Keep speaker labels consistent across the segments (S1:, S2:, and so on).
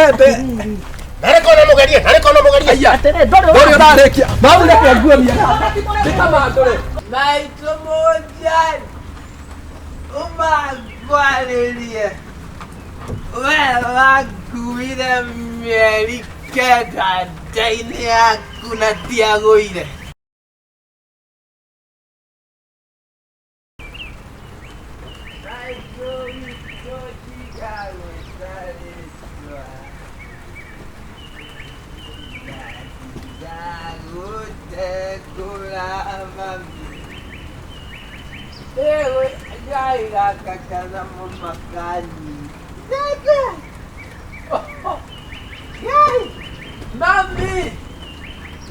S1: Wete.
S2: Nareko na mugeria.
S1: Aya.
S3: Atere
S1: Dore urarekia. Mauleke nguo mia. Nikama ndore.
S4: Maitũ mũnjani ũmangwarĩrie we wakuire mĩeri kenda nda-inĩ yaku na ndiagũire. Maitũ witũ ndigagũtarĩtwa ndagũtekũra mami. Ewe, jai gakakana mumakani. Dada! Jai! Mami!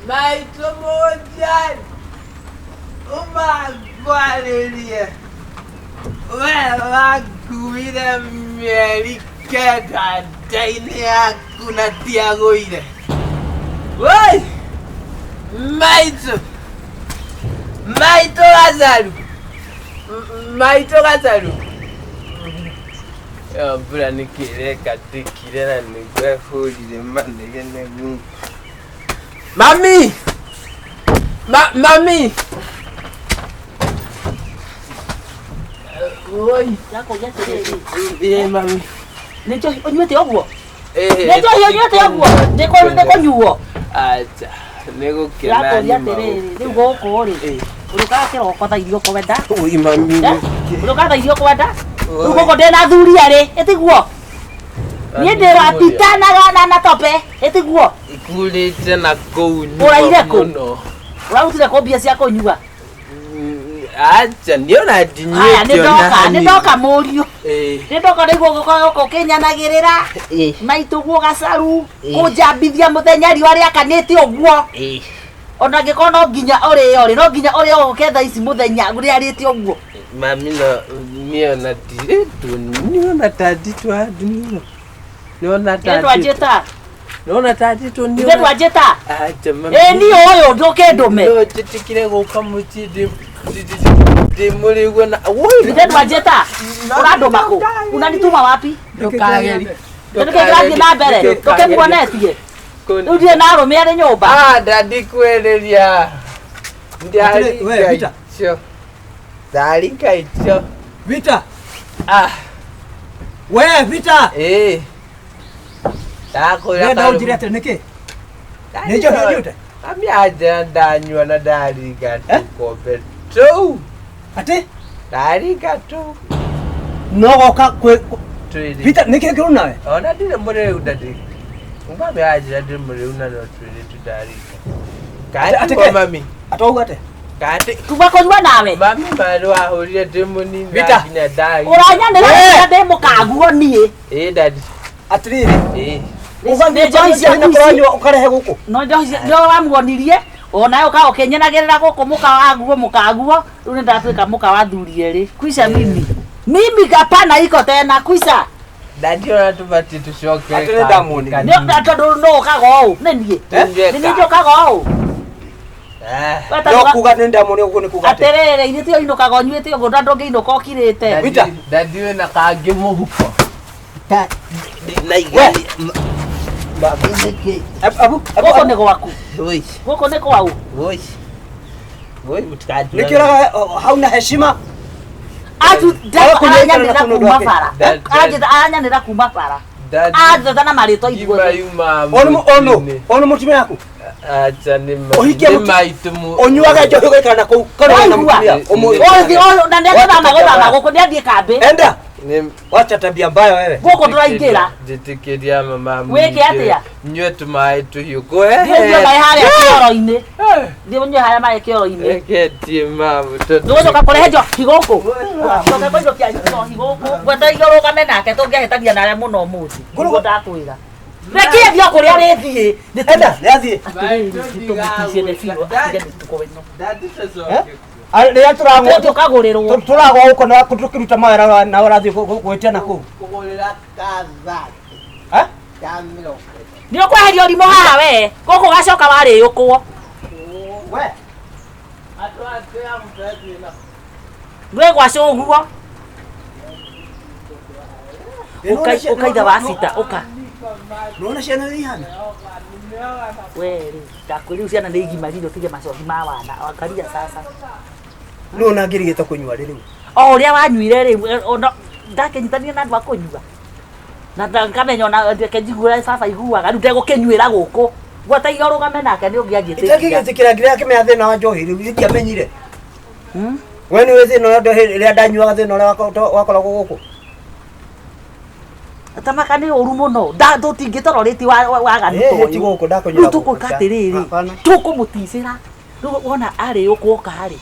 S4: Maitũ mũnjani ũmangwarĩrie we wakuire mĩeri kenda nda-inĩ yaku na ndiagũire. Woi! Maitũ! Maitũ Gacharu! Maitũ Gacharu! Yo mbura nĩkĩreka ndĩkire na nĩguo ehũrire manegene mu. Mami! Mami! Oi!
S3: Yakoja tereri.
S4: Mami.
S3: Nĩcho ũnyuĩte ũguo?
S4: Nĩcho
S3: Nĩcho ũnyuĩte ũguo? Nĩkũnyuo?
S4: Acha. Nĩgũkena
S3: Yakoja tereri. Rĩu gũkũ rĩ. Ũrũkaga kĩroko tha irio kwenda?
S4: Ui mami.
S3: Ũrũkaga tha irio kwenda? Rĩu gũkũ ndĩna thuria rĩ. Ĩtiguo? Niĩ ndĩratitanaga na tope. Ĩtiguo?
S4: Ikurĩte na kũu.
S3: Ũraire kũ? Ũrarutire kũ mbia cia kũnyua? Acha
S4: ndiona ndinyĩtio na
S3: nĩndoka Muriu. Nĩndoka nĩguo gũkorwo ũkĩnyanagĩrĩra. Maitũ guo Gacharu kũnjambithia mũthenya riũa rĩakanĩte ũguo. Ona ngĩkorwo no nginya ũrĩo rĩ, no nginya ũrĩo ũketha ici mũthenya rĩarĩte ũguo.
S4: Mami no niona ndiretu niona taditu adunio. Niona taditu.
S3: Twajeta.
S4: Niona taditu niona.
S3: Ndio twajeta.
S4: Acha mami.
S3: Ni ũyũ ndũkĩndũme.
S4: No titikire gũka mũtinde. Muriu na woi.
S3: Ndio twajeta. Ũrandũma kũ? Unanituma wapi?
S4: Ndũkageri.
S3: Ndũkĩgathiĩ na mbere. Ndũkĩmuonetie. Rĩu ndirĩ na arũme arĩ nyũmba.
S4: Ndandikwereria. Ndiarika icio. Ndarika icio.
S1: Vita. We Vita.
S4: Ndakwĩra
S1: nda ũnjĩre atĩ nĩkĩ? Nĩ njohi ũnyuĩte?
S4: Mami aja ndanyua na ndarika tũkombe tũu.
S1: Atĩ?
S4: Ndarika tũu.
S1: No goka Vita nĩkĩ ngĩrũ nawe?
S4: Ona ndirĩ mũrĩu ndandĩ. Mami aja ndĩ mũrĩu na no twĩrĩ tũndarika. Kati mami.
S1: Atauga atĩ?
S4: Kati.
S3: Kuma kũnyua nawe.
S4: Mami marũ ahũrire ndĩ mũnini nginya ndai.
S3: Ũranyanĩra ndĩ mũkaguo niĩ.
S4: Dadi.
S1: Atĩrĩrĩ. Ũgathiĩ njohi cia kũranyua ũkarehe gũkũ.
S3: No njohi ndio wamuonirie. Ona ũka ũkenyenagĩrĩra gũkũ mũka waguo mũkaguo. Rĩu nĩ ndatuĩka mũka wa thuri erĩ. Kuisha mimi. Mimi hapana iko tena kuisha.
S4: Dadi ona tubati tushoke.
S1: Atĩrĩ ndamwoni.
S3: Nĩ tondũ no kaga ũũ. Nĩ niĩ. Nĩ niĩ kaga ũũ.
S1: No kuga nĩ ndamwoni ũguo nĩ kuga atĩ.
S3: Atĩrĩrĩ ithuĩ tũinũkaga ũnyuĩte ũguo na ndũngĩinũka ũkirĩte.
S1: Vita.
S4: Dadi wĩna kangĩ mũhuko.
S3: Gũkũ nĩ gwaku. Gũkũ nĩ kwau.
S1: Nĩkĩraga hau na heshima.
S3: Aranyanĩra kuma bara. Aranyanĩra kuma bara. Atheta na marĩtwa ithuothe.
S1: Ono mũtumia yaku.
S4: Acha nĩ
S1: maitũ. Ũnyuaga njohi ũgaikara na kũu. Na
S3: nĩathama gũthama gũkũ nĩathiĩ kambĩ.
S1: Enda. Wacha tabia mbaya wewe.
S3: Gũkũ ndũraingĩra.
S4: Njĩtĩkĩria mama.
S3: Wĩke atĩa?
S4: Nyue tũmaĩ tũhiũ ngũhe.
S3: Thiĩ maĩ harĩa kĩoro-inĩ. Thiĩ ũnyue harĩa maĩ kĩoro-inĩ.
S4: Reketie mama.
S3: Ndũgũcoka kũrehe njohi gũkũ. Coka kũinũkia njohi gũkũ. Gwetereire ũrũgame nake tũngĩahĩtania narĩa mũno ũmũthĩ. Nĩguo ndakwĩra. Rekie thiĩ kũrĩa rĩthiĩ.
S1: Enda, nĩathiĩ. Rĩrĩa tũragwa gũkũ na tũkĩruta mawĩra na ũrathiĩ gwĩtia nakũu.
S3: Nĩ ũkweheria ũrimũ haha we. Gũkũ gacoka warĩũkwo. Ndwĩ gwacio ũguo. Ũkaitha wa cita ũka.
S1: Unaona ciana ni hana?
S3: Wewe, takweli ciana ni igima lindo tige macothi ma wana. Angalia sasa.
S1: No na ngirigita kunyua riu.
S3: O uria wanyuire riu ona ndakenyitania na andu akunyua. Na ngamenya ona kenjigura sasa iguaga riu ndegukinyuira guku. Gwata igorugame nake ni ungiagiete.
S1: Itakigitikira ngira kimenya thina wa njohi riu ndiamenyire. Wewe ni wewe thina ndo ria ndanyuaga thina uria wakoragwo guku.
S3: Atamaka ni oru muno. Nda tingitororetie waga ni
S1: to. Ti guku ndakunyura.
S3: Tukukatiriri. Tukumuticira. Riu wona ari ukuoka ari.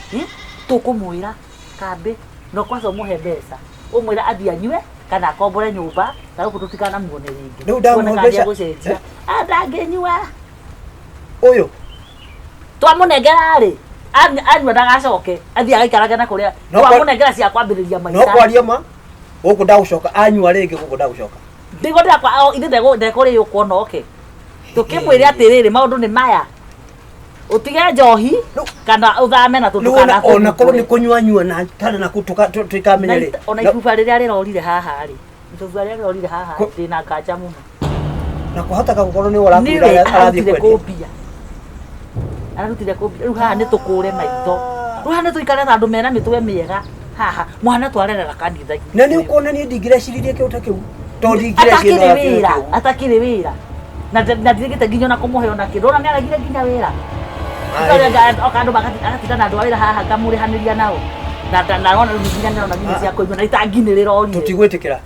S3: Tukumwira kambe no kwaso muhe mbeca. Umwira athia anyue kana akombore nyumba na uko tutikana muone ringi.
S1: Riu ndamwongesha.
S3: Ndangenyua.
S1: Uyu.
S3: Twamunengera ri. Anyua ndagacoke. Athia agaikaraga na kuria. Twamunengera cia kwambiriria maisha.
S1: No kwaria ma. Guku ndagucoka anyua ringi guku ndagucoka.
S3: Ndigo ndakwa ithe ndekore yukuona oke. Tukimwire atiriri maundu ni maya. Utige njohi kana uthame na tutukana
S1: ona korwo ni kunyua nyua na kana na kutuka twikamenyere
S3: ona ifuba riria rirorire haha ri ifuba riria rirorire haha ndina kanja muno
S1: na kuhota gukorwo ni urakura arathie
S3: kwendia ararutire kobia riu haha ni tukure maito riu haha ni tuikare na andu mena mitwe miega haha mwana twarerera kanitha
S1: na ni ukona ni ndigirecirie kiuta kiu to ndigirecirie
S3: atakire wira na ndigite nginya na kumuhe ona kindu ona ni aragire nginya wira Okandu magatinda na andu awira haha ngamurihaniria nao na ona nginya na nginya cia kuigua na itanginirira ori
S1: tutigwitikira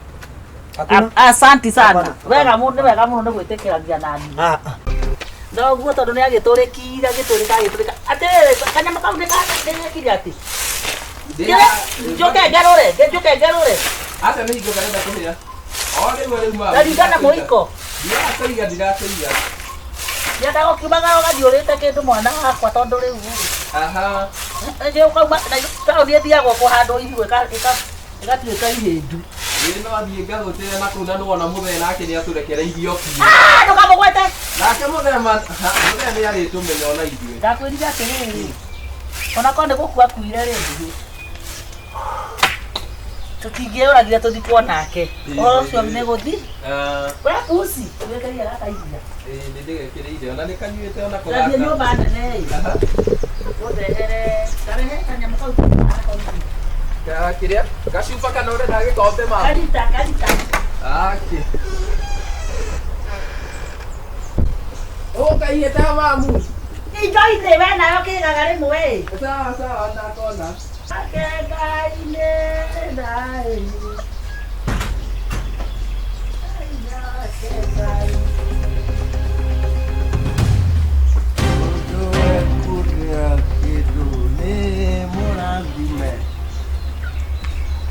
S3: asanti sana wega muno ni gwitikira ngia nani ndoguo tondu ni agiturikira atiriri kanyama kau ni kanyekire ati njoke ngerure
S4: asa ni higo karenda kumira ori wewe ma
S3: ndarigana muiko
S4: ndirakaiga
S3: Yada okibaga ogathiurite kindu mwana wakwa tondu riu.
S4: Aha.
S3: Eje ukauma na tauni ethiagwo kuhandwo irio igatuika ihindu.
S4: Iri no athie ngagutire na kuna no ona muthe nake ni aturekera irio kiyo.
S3: Ndukamugwete.
S4: Nake muthe ni aritumenya ona irio.
S3: Ndakwirire atiriri. Ona konde gukua kuire ringi. Tutingiuragire tuthikwo nake. Oro cio ni guthi. Kwa pusi, wekeria gaka iria.
S4: Ndigekire irio na nikanyuite ona
S3: kurata. Ndio nyumba nene. Urehere, karehe kanyama kau.
S4: Kiria, kashupa kana ore na gikombe ma.
S3: Kalita.
S4: Okay. Kai eta mamu.
S3: Ijoite we nayo kigaga rimwe.
S4: Sawa ndakona.
S3: Akekaine dai.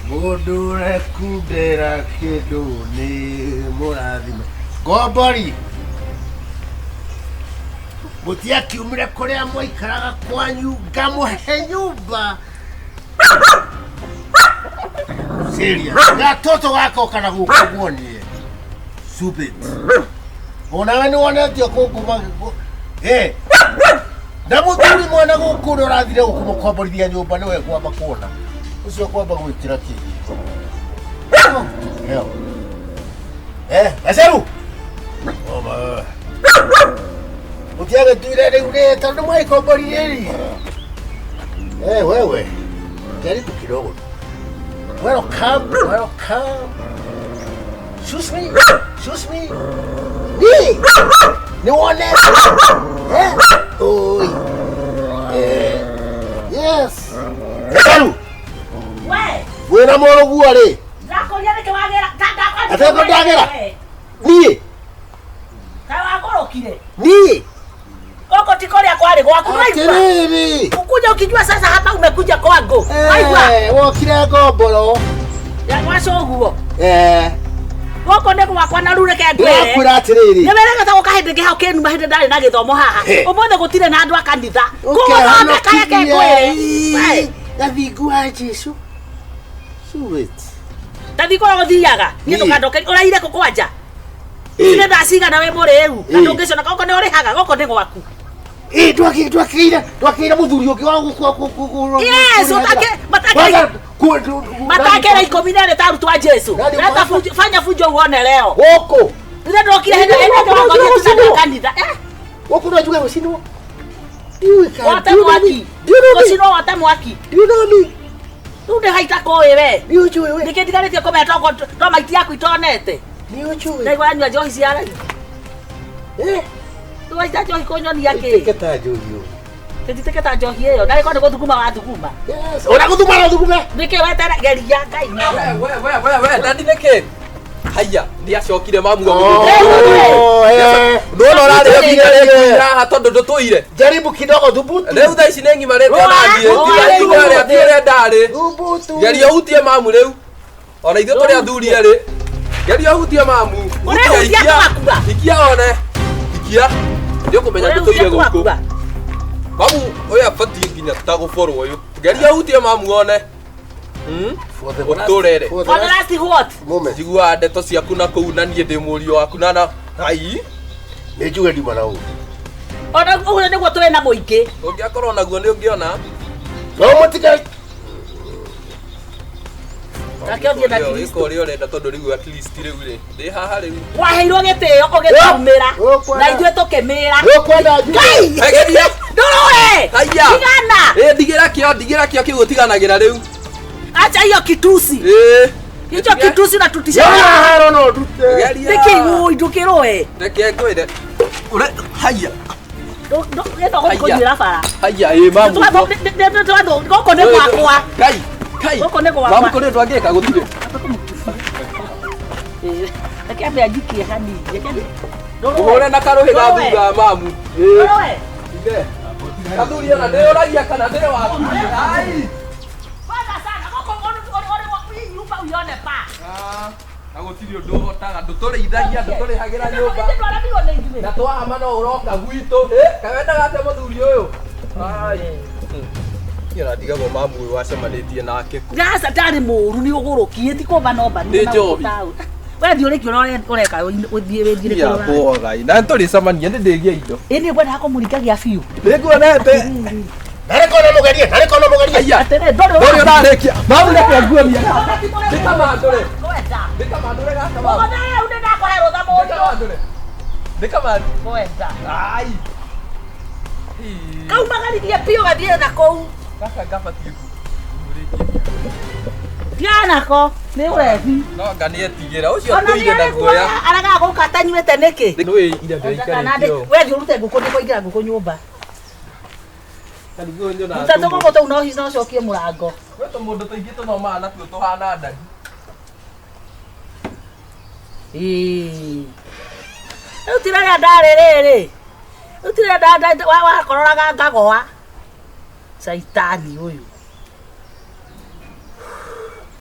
S2: Mudure kudera kidu ni murathime. Gombori. Mutia kiumire kuria mwaikaraga kwanyu ngamuhe nyumba. Serious. Gatoto gako kana gukuonie. Stupid. Ona ni wonetio kunguma. Ndamuturi mwana gukuru urathire gukumukomborithia nyumba niwe kwamba kuona. Ucio kwamba gwikira kigi. Gacharu. Oma. Utiaga tuire riure tondu mwai komborithia. Wewe. Karibu kidogo. Welcome. Excuse me. Ni one. Oi. Yes. Gacharu. Wena moro guare.
S3: Ndakoria ni kiwagera.
S2: Ateko ndagera. Nie.
S3: Kawa korokire.
S2: Nie.
S3: Koko tikoria kwari gwaku naigua.
S2: Atiriri.
S3: Ukuja ukijua sasa hapa umekuja kwangu.
S2: Naigua. Wokire ngomboro.
S3: Ya mwacoguo.
S5: Goko ndego wakwa na rure ke ngwe.
S2: Ndakura atiriri.
S5: Neberega ta ukahinde ge hauke numa hinde ndari na githomo haha. Umothe gutire na andu akanitha.
S2: Kuba
S5: na kaya ke ngwe.
S2: Gathingu wa Jesu. Suwet.
S5: Tathi ko gothiaga. Ni tukandoke uraire ko kwanja. Ine ndaciga nawe Muriu. Ndungicio na goko ni urihaga goko ndego waku.
S2: Twakira muthuri ungi wa guku.
S5: Yes, matake na ikomine le taru twa Jesu. Leta fanya fujo uone leo.
S2: Goko.
S5: Ndio ndokire hena kwa tusana kanitha.
S2: Wako unajua usinwa.
S5: Wata mwaki. Usinwa wata mwaki.
S2: Do you know me?
S5: Ndio haita ko wewe.
S2: Ni ujue wewe.
S5: Nikidigarite ko meta ko to maiti yako itonete.
S2: Ni ujue.
S5: Ndio anywa johi ciara. Tu waita johi konyoni yake.
S2: Keta johi.
S5: Titiketa johi iyo. Ndio ko ndiko thukuma wa thukuma.
S2: Yes. Ona kuthuma na thukuma.
S5: Nike weta geria ngai.
S4: We ndandi neke. Haya, ndiacokire mamu
S2: No,
S4: rari ngire tondu ndutuire.
S2: Jaribu kidogo thubutu.
S4: Riu tha ici nengi marete nathie. Tiga tiga ndari.
S2: Thubutu.
S4: Geria hutie mamu riu. Ona ithu turi athuri ri. Geria hutie mamu. Ikia one. Ikia. Ndio kumenya ndutuire guku. Mamu oya fati nginya tutaguforwo uyu. Geria hutie mamu one.
S2: For the
S5: last what?
S2: Moment.
S4: Jigua ndeto ciaku na kuu na nie ndi murio waku na ai.
S2: Ni njuge ndima na u.
S5: Ona uyu niguo turi na muingi.
S4: Ungiakorwo naguo ni ungiona.
S2: No mutika.
S5: Takio thie na Kristo.
S4: Iko rio renda tondu riu at least riu ri. Ndi haha riu.
S5: Waheirwo gitio ugitumira. Na ithuĩ tukimira.
S2: Kwenda njuge.
S4: Egeria.
S5: Ndoroe.
S4: Haya.
S5: Tigana.
S4: Ndigira kio kigutiganagĩra riu.
S5: Acha hiyo kitusi. Hicho kitusi na tutisha.
S2: Haro no dute.
S5: Deki ui dukiroe.
S4: Reke ngwire. Haya.
S5: Do ndo ko njira fara.
S4: Haya mamu.
S5: Ndo goko ne gwakwa.
S4: Kai.
S5: Goko ne gwakwa.
S4: Mamu kone twangeka gutire.
S5: Reke ambe ajikie hani.
S4: Uhore na karuhi ga thutha mamu.
S5: Ndoroe.
S4: Ige. Kathuri ona ndĩũragia kana ndĩ waku. Ai. Na gũtirĩ ũndũ ũhotaga ndũtũrĩithagia ndũtũrĩhagĩra nyũmba na twahama no ũroka gwitũ kawendaga atĩa mũthuri ũyũ ndigagwo mamu ũyũ wacemanĩtie nake
S5: Gaca ndarĩ mũru nĩ ũgũrũkie ti kũmba nomba
S4: nĩ njohi
S5: we thiĩ ũrĩkio ũreka ũthiĩ wĩthire
S4: kũrora na tũrĩcemania nĩ ndĩgia indo
S5: ĩni ngwendaga kũmũringagia biũ
S4: nĩnguonete
S2: Nareko no mugerie.
S4: aya ndũrĩ ũrarĩkia mamu reke nguonie ndikamandũre ndikamandũre gaka mamu ndikamandũre ai
S5: kaumagaririe biũ gathiĩ na kũu
S4: gaka ngabatie
S5: tianako nĩ ũrebi
S4: no nganie tigĩra ũcio tũire na guoya
S5: aragaga gũka atanyuĩte nĩkĩ
S4: nĩ ira ndĩikarĩtio
S5: we thiĩ ũrute ngũkũ nĩ kũingĩra ngũkũ nyũmba
S4: kaniguo nyona
S5: ruta tũgũkũ tũu no cokie mũrango
S4: we tũmũndũ tũingĩ tũnomaga natuo tũhana ndari
S5: rĩu ti rĩrĩa ndarĩ rĩrĩ rĩu ti rĩrĩa wakororaga ngagoa caitani ũyũ